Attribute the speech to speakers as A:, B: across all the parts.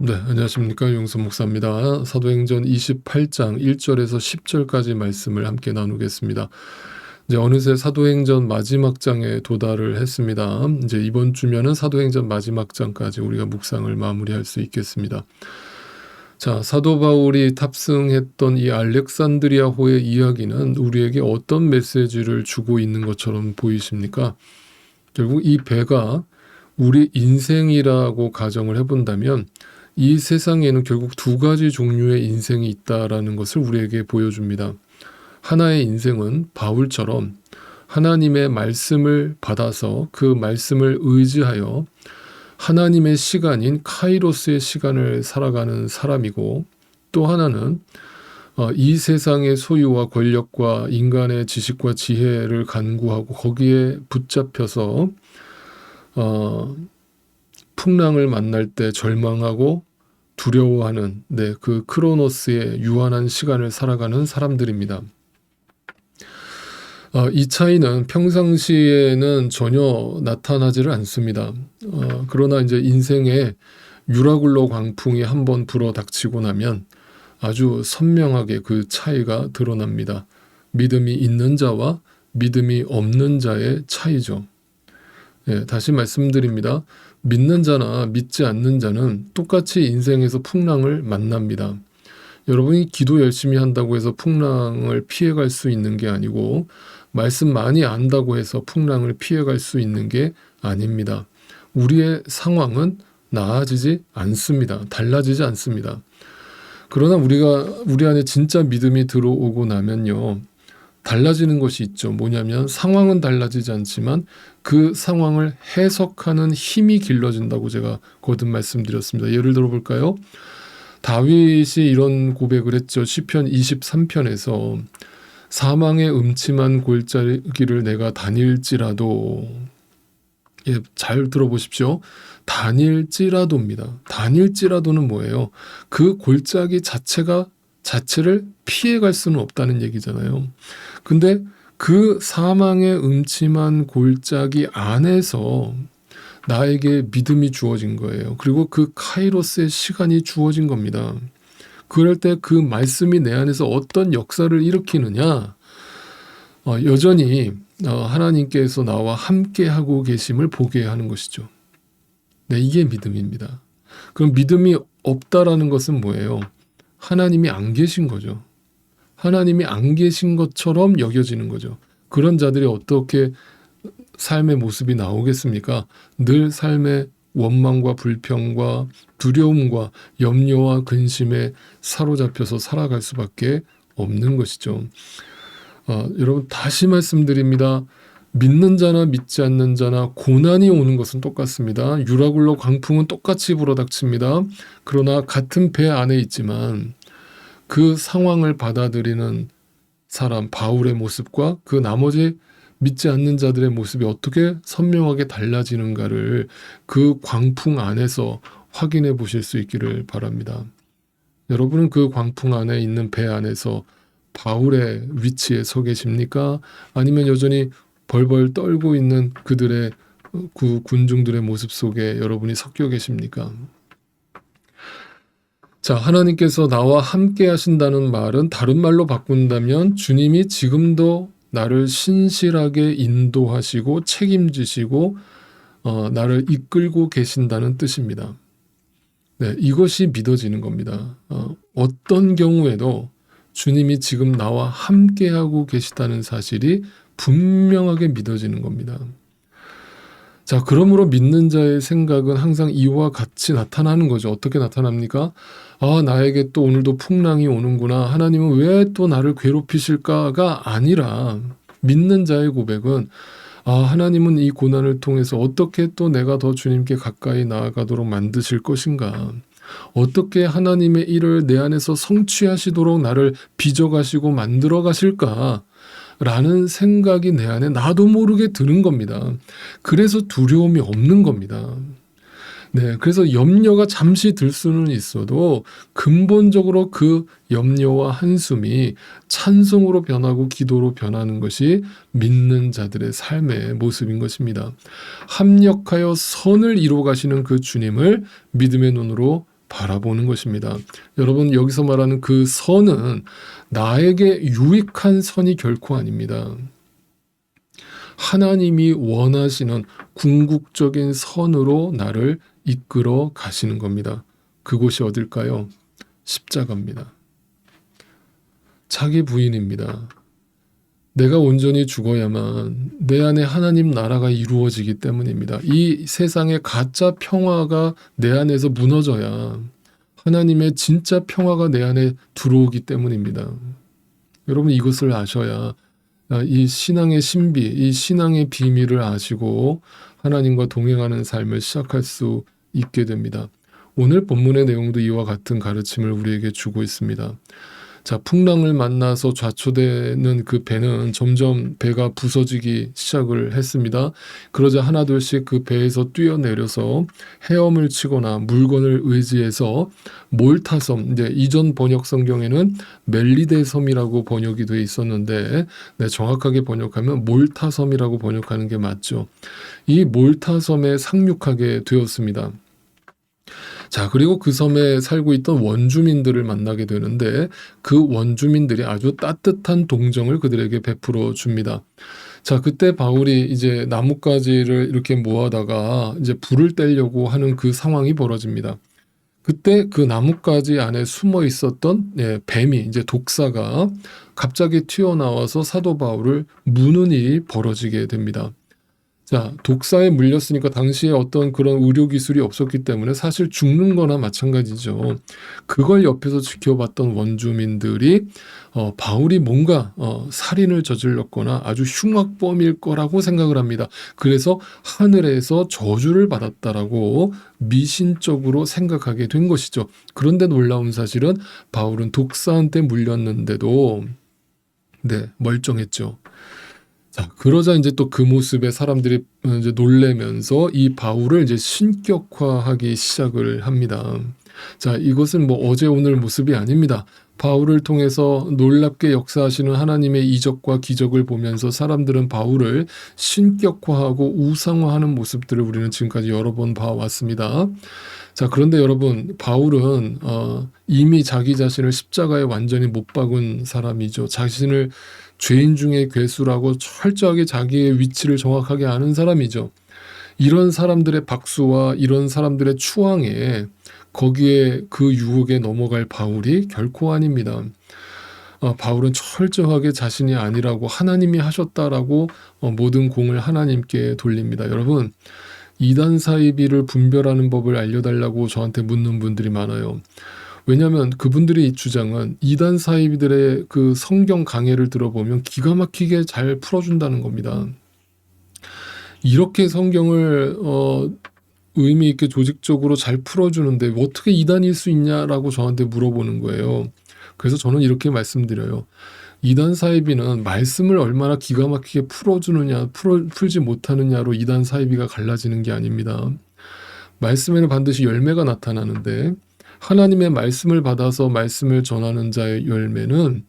A: 네, 안녕하십니까. 용수 목사입니다. 사도행전 28장 1절에서 10절까지 말씀을 함께 나누겠습니다. 이제 어느새 사도행전 마지막 장에 도달을 했습니다. 이제 이번 주면은 사도행전 마지막 장까지 우리가 묵상을 마무리할 수 있겠습니다. 자, 사도 바울이 탑승했던 이 알렉산드리아호의 이야기는 우리에게 어떤 메시지를 주고 있는 것처럼 보이십니까? 결국 이 배가 우리 인생이라고 가정을 해본다면 이 세상에는 결국 두 가지 종류의 인생이 있다라는 것을 우리에게 보여줍니다. 하나의 인생은 바울처럼 하나님의 말씀을 받아서 그 말씀을 의지하여 하나님의 시간인 카이로스의 시간을 살아가는 사람이고, 또 하나는 이 세상의 소유와 권력과 인간의 지식과 지혜를 간구하고 거기에 붙잡혀서 풍랑을 만날 때 절망하고 두려워하는 그 크로노스의 유한한 시간을 살아가는 사람들입니다. 이 차이는 평상시에는 전혀 나타나지를 않습니다. 그러나 이제 인생에 유라굴로 광풍이 한번 불어 닥치고 나면 아주 선명하게 그 차이가 드러납니다. 믿음이 있는 자와 믿음이 없는 자의 차이죠. 다시 말씀드립니다. 믿는 자나 믿지 않는 자는 똑같이 인생에서 풍랑을 만납니다. 여러분이 기도 열심히 한다고 해서 풍랑을 피해갈 수 있는 게 아니고, 말씀 많이 안다고 해서 풍랑을 피해갈 수 있는 게 아닙니다. 우리의 상황은 나아지지 않습니다. 달라지지 않습니다. 그러나 우리 안에 진짜 믿음이 들어오고 나면요, 달라지는 것이 있죠. 뭐냐면 상황은 달라지지 않지만 그 상황을 해석하는 힘이 길러진다고 제가 거듭 말씀드렸습니다. 예를 들어 볼까요? 다윗이 이런 고백을 했죠. 시편 23편에서 사망의 음침한 골짜기를 내가 다닐지라도, 잘 들어보십시오. 다닐지라도입니다. 다닐지라도는 뭐예요? 그 골짜기 자체를 피해갈 수는 없다는 얘기잖아요. 근데 그 사망의 음침한 골짜기 안에서 나에게 믿음이 주어진 거예요. 그리고 그 카이로스의 시간이 주어진 겁니다. 그럴 때 그 말씀이 내 안에서 어떤 역사를 일으키느냐? 여전히 하나님께서 나와 함께하고 계심을 보게 하는 것이죠. 이게 믿음입니다. 그럼 믿음이 없다라는 것은 뭐예요? 하나님이 안 계신 거죠. 하나님이 안 계신 것처럼 여겨지는 거죠. 그런 자들이 어떻게 삶의 모습이 나오겠습니까? 늘 삶의 원망과 불평과 두려움과 염려와 근심에 사로잡혀서 살아갈 수밖에 없는 것이죠. 여러분, 다시 말씀드립니다. 믿는 자나 믿지 않는 자나 고난이 오는 것은 똑같습니다. 유라굴로 광풍은 똑같이 불어닥칩니다. 그러나 같은 배 안에 있지만 그 상황을 받아들이는 사람, 바울의 모습과 그 나머지 믿지 않는 자들의 모습이 어떻게 선명하게 달라지는가를 그 광풍 안에서 확인해 보실 수 있기를 바랍니다. 여러분은 그 광풍 안에 있는 배 안에서 바울의 위치에 서 계십니까? 아니면 여전히 벌벌 떨고 있는 그들의 그 군중들의 모습 속에 여러분이 섞여 계십니까? 자, 하나님께서 나와 함께 하신다는 말은 다른 말로 바꾼다면 주님이 지금도 나를 신실하게 인도하시고 책임지시고 나를 이끌고 계신다는 뜻입니다. 이것이 믿어지는 겁니다. 어떤 경우에도 주님이 지금 나와 함께하고 계시다는 사실이 분명하게 믿어지는 겁니다. 자, 그러므로 믿는 자의 생각은 항상 이와 같이 나타나는 거죠. 어떻게 나타납니까? 나에게 또 오늘도 풍랑이 오는구나. 하나님은 왜 또 나를 괴롭히실까가 아니라, 믿는 자의 고백은 하나님은 이 고난을 통해서 어떻게 또 내가 더 주님께 가까이 나아가도록 만드실 것인가? 어떻게 하나님의 일을 내 안에서 성취하시도록 나를 빚어가시고 만들어 가실까? 라는 생각이 내 안에 나도 모르게 드는 겁니다. 그래서 두려움이 없는 겁니다. 그래서 염려가 잠시 들 수는 있어도 근본적으로 그 염려와 한숨이 찬송으로 변하고 기도로 변하는 것이 믿는 자들의 삶의 모습인 것입니다. 합력하여 선을 이루어 가시는 그 주님을 믿음의 눈으로 바라보는 것입니다. 여러분, 여기서 말하는 그 선은 나에게 유익한 선이 결코 아닙니다. 하나님이 원하시는 궁극적인 선으로 나를 이끌어 가시는 겁니다. 그곳이 어딜까요? 십자가입니다. 자기 부인입니다. 내가 온전히 죽어야만 내 안에 하나님 나라가 이루어지기 때문입니다. 이 세상의 가짜 평화가 내 안에서 무너져야 하나님의 진짜 평화가 내 안에 들어오기 때문입니다. 여러분, 이것을 아셔야 이 신앙의 신비, 이 신앙의 비밀을 아시고 하나님과 동행하는 삶을 시작할 수 있게 됩니다. 오늘 본문의 내용도 이와 같은 가르침을 우리에게 주고 있습니다. 자, 풍랑을 만나서 좌초되는 그 배는 점점 배가 부서지기 시작을 했습니다. 그러자 하나둘씩 그 배에서 뛰어내려서 헤엄을 치거나 물건을 의지해서 몰타섬, 이제 이전 번역 성경에는 멜리데 섬이라고 번역이 되어 있었는데, 정확하게 번역하면 몰타섬이라고 번역하는 게 맞죠. 이 몰타섬에 상륙하게 되었습니다. 자, 그리고 그 섬에 살고 있던 원주민들을 만나게 되는데, 그 원주민들이 아주 따뜻한 동정을 그들에게 베풀어 줍니다. 자, 그때 바울이 이제 나뭇가지를 이렇게 모아다가 이제 불을 떼려고 하는 그 상황이 벌어집니다. 그때 그 나뭇가지 안에 숨어 있었던 뱀이, 이제 독사가 갑자기 튀어나와서 사도 바울을 무는 일이 벌어지게 됩니다. 자, 독사에 물렸으니까 당시에 어떤 그런 의료 기술이 없었기 때문에 사실 죽는 거나 마찬가지죠. 그걸 옆에서 지켜봤던 원주민들이 바울이 뭔가 살인을 저질렀거나 아주 흉악범일 거라고 생각을 합니다. 그래서 하늘에서 저주를 받았다라고 미신적으로 생각하게 된 것이죠. 그런데 놀라운 사실은 바울은 독사한테 물렸는데도 멀쩡했죠. 자, 그러자 이제 또 그 모습에 사람들이 이제 놀래면서 이 바울을 이제 신격화하기 시작을 합니다. 자, 이것은 뭐 어제 오늘 모습이 아닙니다. 바울을 통해서 놀랍게 역사하시는 하나님의 이적과 기적을 보면서 사람들은 바울을 신격화하고 우상화하는 모습들을 우리는 지금까지 여러 번 봐왔습니다. 자, 그런데 여러분, 바울은 이미 자기 자신을 십자가에 완전히 못 박은 사람이죠. 자신을 죄인 중에 괴수라고 철저하게 자기의 위치를 정확하게 아는 사람이죠. 이런 사람들의 박수와 이런 사람들의 추앙에, 거기에 그 유혹에 넘어갈 바울이 결코 아닙니다. 바울은 철저하게 자신이 아니라고, 하나님이 하셨다라고 모든 공을 하나님께 돌립니다. 여러분, 이단 사이비를 분별하는 법을 알려달라고 저한테 묻는 분들이 많아요. 왜냐하면 그분들의 주장은 이단 사이비들의 그 성경 강해를 들어보면 기가 막히게 잘 풀어준다는 겁니다. 이렇게 성경을 의미 있게 조직적으로 잘 풀어주는데 어떻게 이단일 수 있냐라고 저한테 물어보는 거예요. 그래서 저는 이렇게 말씀드려요. 이단 사이비는 말씀을 얼마나 기가 막히게 풀어주느냐, 풀지 못하느냐로 이단 사이비가 갈라지는 게 아닙니다. 말씀에는 반드시 열매가 나타나는데, 하나님의 말씀을 받아서 말씀을 전하는 자의 열매는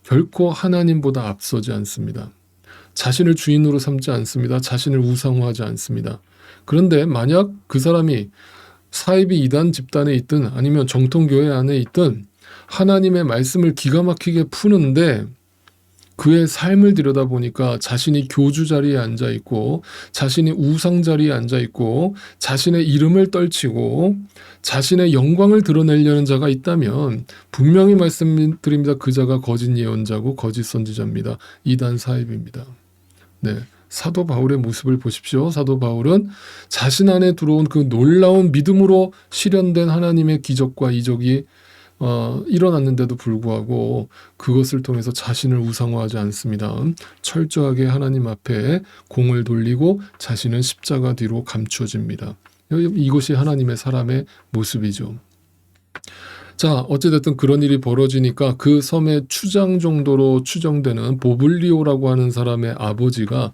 A: 결코 하나님보다 앞서지 않습니다. 자신을 주인으로 삼지 않습니다. 자신을 우상화하지 않습니다. 그런데 만약 그 사람이 사이비 이단 집단에 있든 아니면 정통교회 안에 있든 하나님의 말씀을 기가 막히게 푸는데 그의 삶을 들여다보니까 자신이 교주 자리에 앉아있고 자신이 우상 자리에 앉아있고 자신의 이름을 떨치고 자신의 영광을 드러내려는 자가 있다면 분명히 말씀드립니다. 그 자가 거짓 예언자고 거짓 선지자입니다. 이단 사입입니다. 사도 바울의 모습을 보십시오. 사도 바울은 자신 안에 들어온 그 놀라운 믿음으로 실현된 하나님의 기적과 이적이 일어났는데도 불구하고 그것을 통해서 자신을 우상화하지 않습니다. 철저하게 하나님 앞에 공을 돌리고 자신은 십자가 뒤로 감추어집니다. 이것이 하나님의 사람의 모습이죠. 자, 어찌됐든 그런 일이 벌어지니까 그 섬의 추장 정도로 추정되는 보블리오라고 하는 사람의 아버지가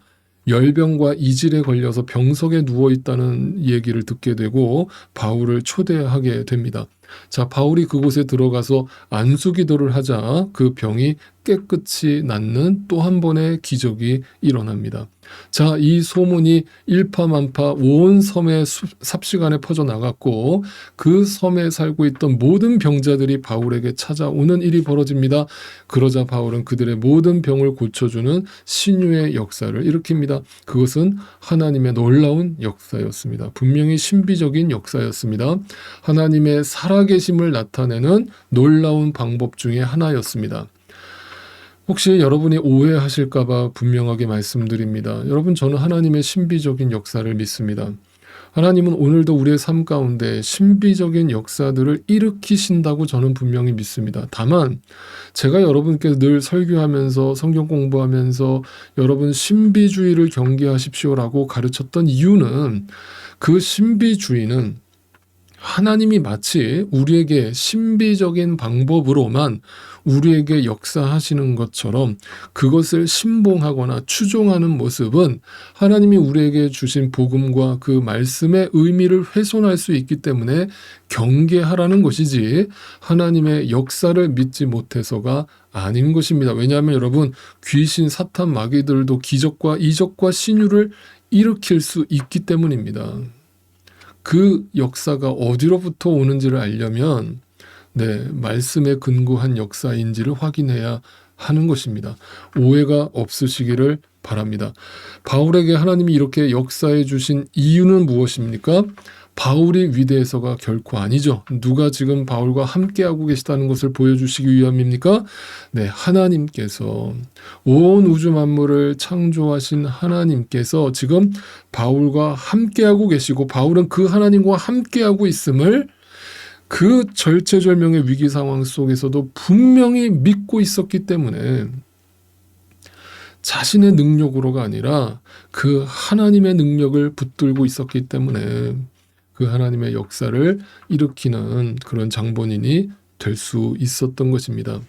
A: 열병과 이질에 걸려서 병석에 누워있다는 얘기를 듣게 되고 바울을 초대하게 됩니다. 자, 바울이 그곳에 들어가서 안수기도를 하자 그 병이 깨끗이 낫는 또 한 번의 기적이 일어납니다. 자, 이 소문이 일파만파 온 섬의 삽시간에 퍼져나갔고 그 섬에 살고 있던 모든 병자들이 바울에게 찾아오는 일이 벌어집니다. 그러자 바울은 그들의 모든 병을 고쳐주는 신유의 역사를 일으킵니다. 그것은 하나님의 놀라운 역사였습니다. 분명히 신비적인 역사였습니다. 하나님의 살아계심을 나타내는 놀라운 방법 중에 하나였습니다. 혹시 여러분이 오해하실까봐 분명하게 말씀드립니다. 여러분, 저는 하나님의 신비적인 역사를 믿습니다. 하나님은 오늘도 우리의 삶 가운데 신비적인 역사들을 일으키신다고 저는 분명히 믿습니다. 다만 제가 여러분께 늘 설교하면서 성경 공부하면서 여러분 신비주의를 경계하십시오라고 가르쳤던 이유는 그 신비주의는 하나님이 마치 우리에게 신비적인 방법으로만 우리에게 역사하시는 것처럼 그것을 신봉하거나 추종하는 모습은 하나님이 우리에게 주신 복음과 그 말씀의 의미를 훼손할 수 있기 때문에 경계하라는 것이지 하나님의 역사를 믿지 못해서가 아닌 것입니다. 왜냐하면 여러분, 귀신, 사탄, 마귀들도 기적과 이적과 신유를 일으킬 수 있기 때문입니다. 그 역사가 어디로부터 오는지를 알려면 말씀에 근거한 역사인지를 확인해야 하는 것입니다. 오해가 없으시기를 바랍니다. 바울에게 하나님이 이렇게 역사해 주신 이유는 무엇입니까? 바울이 위대해서가 결코 아니죠. 누가 지금 바울과 함께하고 계시다는 것을 보여주시기 위함입니까? 하나님께서 온 우주 만물을 창조하신 하나님께서 지금 바울과 함께하고 계시고 바울은 그 하나님과 함께하고 있음을 그 절체절명의 위기 상황 속에서도 분명히 믿고 있었기 때문에 자신의 능력으로가 아니라 그 하나님의 능력을 붙들고 있었기 때문에 그 하나님의 역사를 일으키는 그런 장본인이 될 수 있었던 것입니다.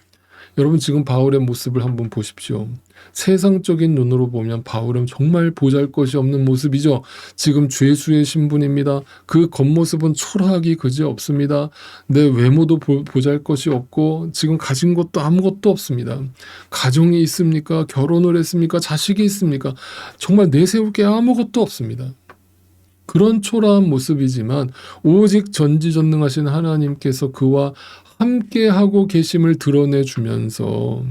A: 여러분, 지금 바울의 모습을 한번 보십시오. 세상적인 눈으로 보면 바울은 정말 보잘것이 없는 모습이죠. 지금 죄수의 신분입니다. 그 겉모습은 초라하기 그지없습니다. 내 외모도 보잘것이 없고 지금 가진 것도 아무것도 없습니다. 가정이 있습니까? 결혼을 했습니까? 자식이 있습니까? 정말 내세울 게 아무것도 없습니다. 그런 초라한 모습이지만 오직 전지전능하신 하나님께서 그와 함께하고 계심을 드러내주면서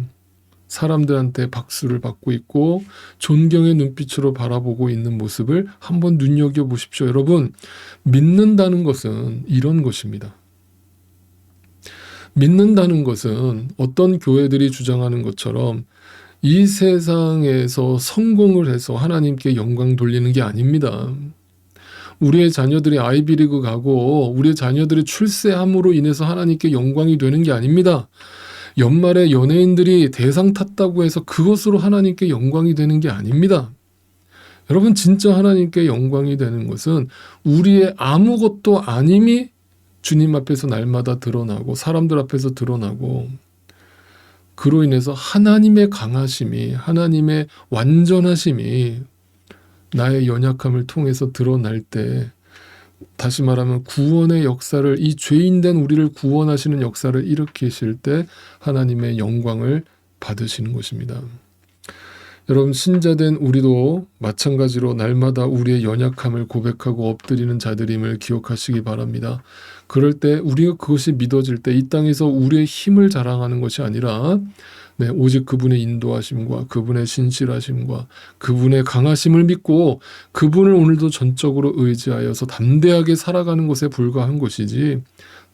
A: 사람들한테 박수를 받고 있고 존경의 눈빛으로 바라보고 있는 모습을 한번 눈여겨보십시오. 여러분, 믿는다는 것은 이런 것입니다. 믿는다는 것은 어떤 교회들이 주장하는 것처럼 이 세상에서 성공을 해서 하나님께 영광 돌리는 게 아닙니다. 우리의 자녀들이 아이비리그 가고 우리의 자녀들이 출세함으로 인해서 하나님께 영광이 되는 게 아닙니다. 연말에 연예인들이 대상 탔다고 해서 그것으로 하나님께 영광이 되는 게 아닙니다. 여러분, 진짜 하나님께 영광이 되는 것은 우리의 아무것도 아님이 주님 앞에서 날마다 드러나고 사람들 앞에서 드러나고 그로 인해서 하나님의 강하심이, 하나님의 완전하심이 나의 연약함을 통해서 드러날 때, 다시 말하면 구원의 역사를, 이 죄인된 우리를 구원하시는 역사를 일으키실 때 하나님의 영광을 받으시는 것입니다. 여러분, 신자된 우리도 마찬가지로 날마다 우리의 연약함을 고백하고 엎드리는 자들임을 기억하시기 바랍니다. 그럴 때 우리가 그것이 믿어질 때 이 땅에서 우리의 힘을 자랑하는 것이 아니라 오직 그분의 인도하심과 그분의 신실하심과 그분의 강하심을 믿고 그분을 오늘도 전적으로 의지하여서 담대하게 살아가는 것에 불과한 것이지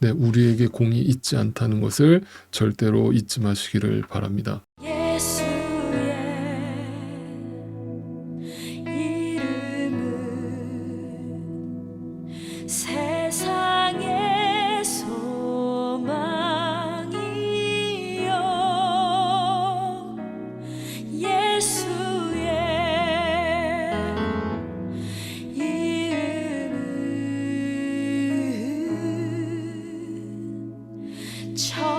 A: 우리에게 공이 있지 않다는 것을 절대로 잊지 마시기를 바랍니다.
B: 저